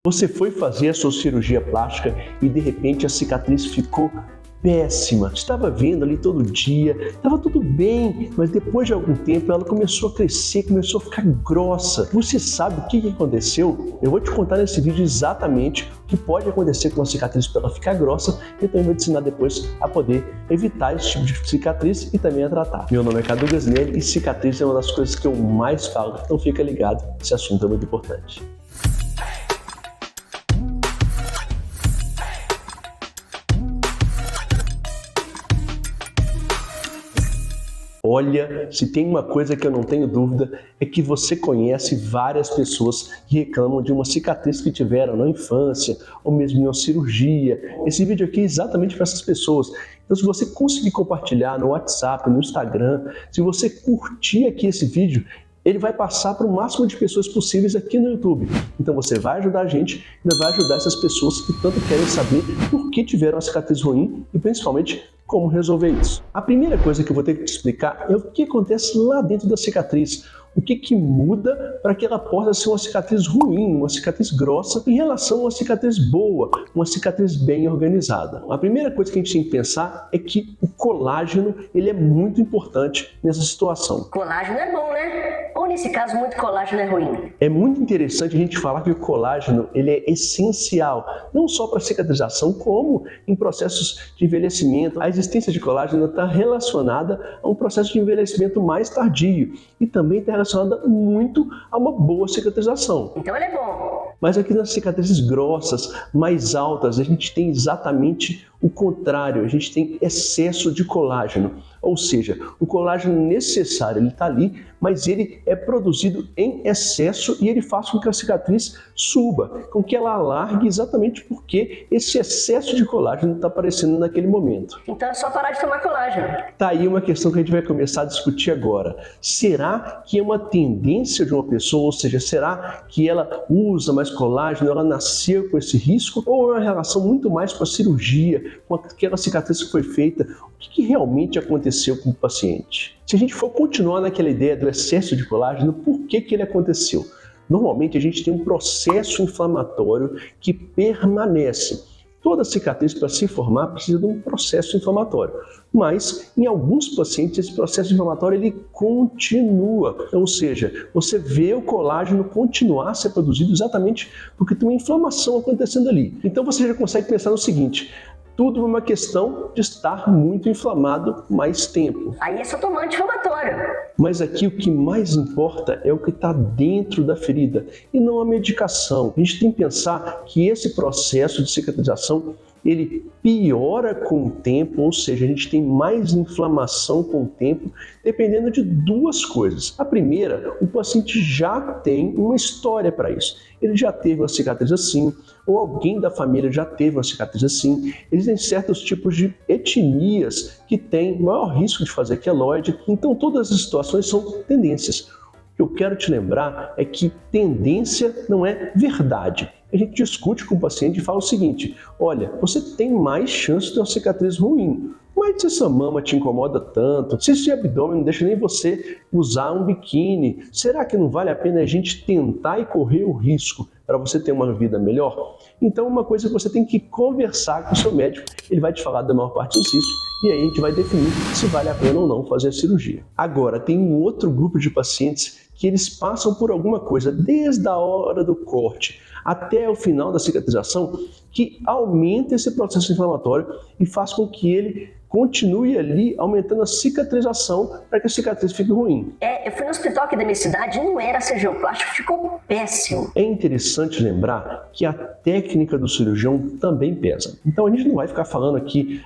Você foi fazer a sua cirurgia plástica e de repente a cicatriz ficou péssima. Estava vendo ali todo dia, estava tudo bem, mas depois de algum tempo ela começou a crescer, começou a ficar grossa. Você sabe o que aconteceu? Eu vou te contar nesse vídeo exatamente o que pode acontecer com a cicatriz para ela ficar grossa e também vou te ensinar depois a poder evitar esse tipo de cicatriz e também a tratar. Meu nome é Cadu Gasnelli e cicatriz é uma das coisas que eu mais falo, então fica ligado, esse assunto é muito importante. Olha, se tem uma coisa que eu não tenho dúvida, é que você conhece várias pessoas que reclamam de uma cicatriz que tiveram na infância, ou mesmo em uma cirurgia. Esse vídeo aqui é exatamente para essas pessoas. Então, se você conseguir compartilhar no WhatsApp, no Instagram, se você curtir aqui esse vídeo, ele vai passar para o máximo de pessoas possíveis aqui no YouTube. Então você vai ajudar a gente e ainda vai ajudar essas pessoas que tanto querem saber por que tiveram uma cicatriz ruim e principalmente como resolver isso. A primeira coisa que eu vou ter que te explicar é o que acontece lá dentro da cicatriz. O que muda para que ela possa ser uma cicatriz ruim, uma cicatriz grossa, em relação a uma cicatriz boa, uma cicatriz bem organizada. A primeira coisa que a gente tem que pensar é que o colágeno ele é muito importante nessa situação. Colágeno é bom, né? Ou nesse caso, muito colágeno é ruim? É muito interessante a gente falar que o colágeno ele é essencial, não só para cicatrização, como em processos de envelhecimento. A existência de colágeno está relacionada a um processo de envelhecimento mais tardio e também está relacionada muito a uma boa cicatrização. Então ele é bom. Mas aqui nas cicatrizes grossas, mais altas, a gente tem exatamente o contrário, a gente tem excesso de colágeno. Ou seja, o colágeno necessário ele está ali, mas ele é produzido em excesso e ele faz com que a cicatriz suba, com que ela alargue exatamente porque esse excesso de colágeno está aparecendo naquele momento. Então é só parar de tomar colágeno. Tá aí uma questão que a gente vai começar a discutir agora. Será que é uma tendência de uma pessoa, ou seja, será que ela usa mais colágeno, ela nasceu com esse risco, ou é uma relação muito mais com a cirurgia, com aquela cicatriz que foi feita? O que realmente aconteceu com o paciente? Se a gente for continuar naquela ideia do excesso de colágeno, por que ele aconteceu? Normalmente a gente tem um processo inflamatório que permanece. Toda cicatriz para se formar precisa de um processo inflamatório, mas em alguns pacientes esse processo inflamatório ele continua, ou seja, você vê o colágeno continuar a ser produzido exatamente porque tem uma inflamação acontecendo ali. Então você já consegue pensar no seguinte: tudo é uma questão de estar muito inflamado mais tempo. Aí é só tomar anti-inflamatório. Mas aqui o que mais importa é o que está dentro da ferida e não a medicação. A gente tem que pensar que esse processo de cicatrização ele piora com o tempo, ou seja, a gente tem mais inflamação com o tempo, dependendo de duas coisas. A primeira, o paciente já tem uma história para isso. Ele já teve uma cicatriz assim, ou alguém da família já teve uma cicatriz assim. Existem certos tipos de etnias que têm maior risco de fazer queloide, então todas as situações são tendências. O que eu quero te lembrar é que tendência não é verdade. A gente discute com o paciente e fala o seguinte: olha, você tem mais chance de ter uma cicatriz ruim, mas se essa mama te incomoda tanto, se esse abdômen não deixa nem você usar um biquíni, será que não vale a pena a gente tentar e correr o risco para você ter uma vida melhor? Então uma coisa que você tem que conversar com o seu médico, ele vai te falar da maior parte dos riscos e aí a gente vai definir se vale a pena ou não fazer a cirurgia. Agora, tem um outro grupo de pacientes que eles passam por alguma coisa desde a hora do corte até o final da cicatrização que aumenta esse processo inflamatório e faz com que ele continue ali aumentando a cicatrização para que a cicatriz fique ruim. Eu fui no hospital aqui da minha cidade e não era cirurgião plástico, ficou péssimo. É interessante lembrar que a técnica do cirurgião também pesa. Então a gente não vai ficar falando aqui,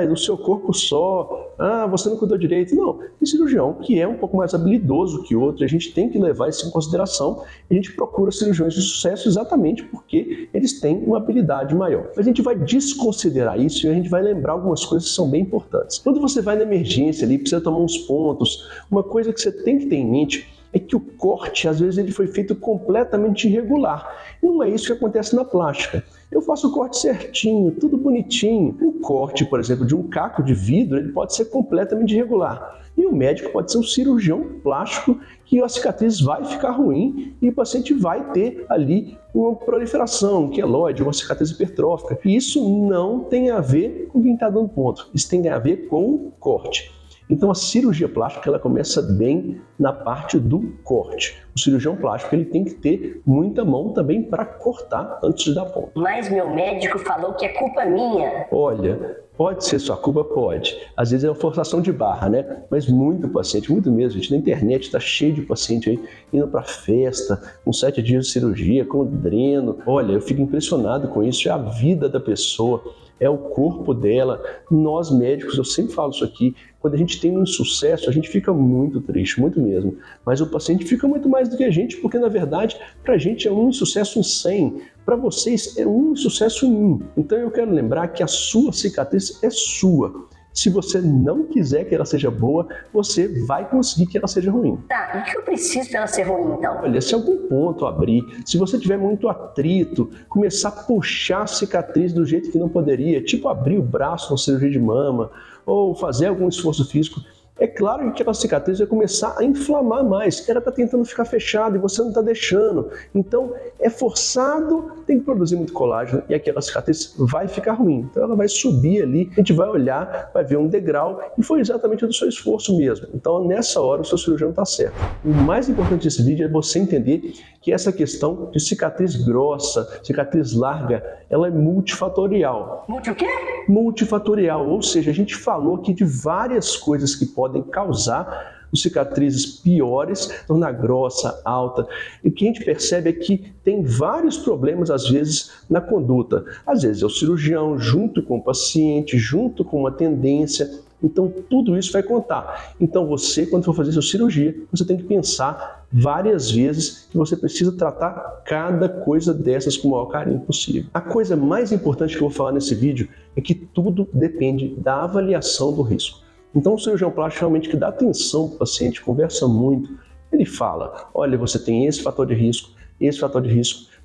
é do seu corpo só, você não cuidou direito. Não, tem cirurgião que é um pouco mais habilidoso que outro, a gente tem que levar isso em consideração. A gente procura cirurgiões de sucesso exatamente porque eles têm uma habilidade maior. Mas a gente vai desconsiderar isso e a gente vai lembrar algumas coisas que são bem importantes. Quando você vai na emergência ali, precisa tomar uns pontos, uma coisa que você tem que ter em mente é que o corte, às vezes, ele foi feito completamente irregular. E não é isso que acontece na plástica. Eu faço o corte certinho, tudo bonitinho. Um corte, por exemplo, de um caco de vidro, ele pode ser completamente irregular. E o médico pode ser um cirurgião plástico que a cicatriz vai ficar ruim e o paciente vai ter ali uma proliferação, um queloide, uma cicatriz hipertrófica. E isso não tem a ver com quem está dando ponto. Isso tem a ver com o corte. Então a cirurgia plástica ela começa bem na parte do corte. O cirurgião plástico ele tem que ter muita mão também para cortar antes de dar ponto. Mas meu médico falou que é culpa minha. Olha, pode ser sua culpa? Pode. Às vezes é uma forçação de barra, né? Mas muito paciente, muito mesmo, gente. Na internet está cheio de paciente aí indo para festa, com 7 dias de cirurgia, com dreno. Olha, eu fico impressionado com isso. É a vida da pessoa, é o corpo dela. Nós médicos, eu sempre falo isso aqui, quando a gente tem um insucesso, a gente fica muito triste, muito mesmo. Mas o paciente fica muito mais do que a gente, porque na verdade, para a gente é um insucesso em 100. Para vocês é um insucesso em 1. Então eu quero lembrar que a sua cicatriz é sua. Se você não quiser que ela seja boa, você vai conseguir que ela seja ruim. Tá, e o que eu preciso para ela ser ruim então? Olha, se algum ponto abrir, se você tiver muito atrito, começar a puxar a cicatriz do jeito que não poderia, tipo abrir o braço na cirurgia de mama, ou fazer algum esforço físico, é claro que aquela cicatriz vai começar a inflamar mais. Ela está tentando ficar fechada e você não está deixando. Então, é forçado, tem que produzir muito colágeno e aquela cicatriz vai ficar ruim. Então, ela vai subir ali, a gente vai olhar, vai ver um degrau e foi exatamente do seu esforço mesmo. Então, nessa hora, o seu cirurgião está certo. O mais importante desse vídeo é você entender que essa questão de cicatriz grossa, cicatriz larga, ela é multifatorial. Multi o quê? Multifatorial, ou seja, a gente falou aqui de várias coisas que podem causar cicatrizes piores, tornar grossa, alta. E o que a gente percebe é que tem vários problemas, às vezes, na conduta. Às vezes é o cirurgião, junto com o paciente, junto com uma tendência. Então, tudo isso vai contar. Então, você, quando for fazer sua cirurgia, você tem que pensar várias vezes que você precisa tratar cada coisa dessas com o maior carinho possível. A coisa mais importante que eu vou falar nesse vídeo é que tudo depende da avaliação do risco. Então, o cirurgião plástico realmente que dá atenção para o paciente, conversa muito, ele fala, olha, você tem esse fator de risco,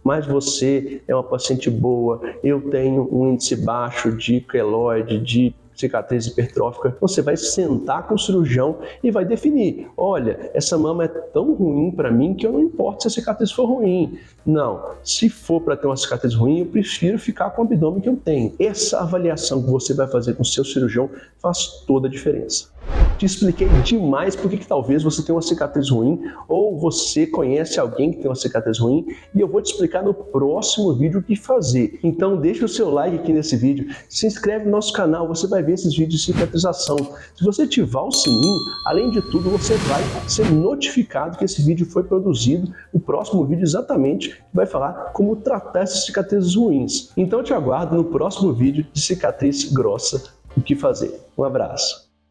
mas você é uma paciente boa, eu tenho um índice baixo de queloide, de cicatriz hipertrófica. Você vai sentar com o cirurgião e vai definir, olha, essa mama é tão ruim para mim que eu não importo se a cicatriz for ruim. Não, se for para ter uma cicatriz ruim, eu prefiro ficar com o abdômen que eu tenho. Essa avaliação que você vai fazer com o seu cirurgião faz toda a diferença. Te expliquei demais por que talvez você tenha uma cicatriz ruim ou você conhece alguém que tem uma cicatriz ruim e eu vou te explicar no próximo vídeo o que fazer. Então deixa o seu like aqui nesse vídeo, se inscreve no nosso canal, você vai ver esses vídeos de cicatrização. Se você ativar o sininho, além de tudo você vai ser notificado que esse vídeo foi produzido. O próximo vídeo exatamente vai falar como tratar essas cicatrizes ruins. Então eu te aguardo no próximo vídeo de cicatriz grossa, o que fazer. Um abraço.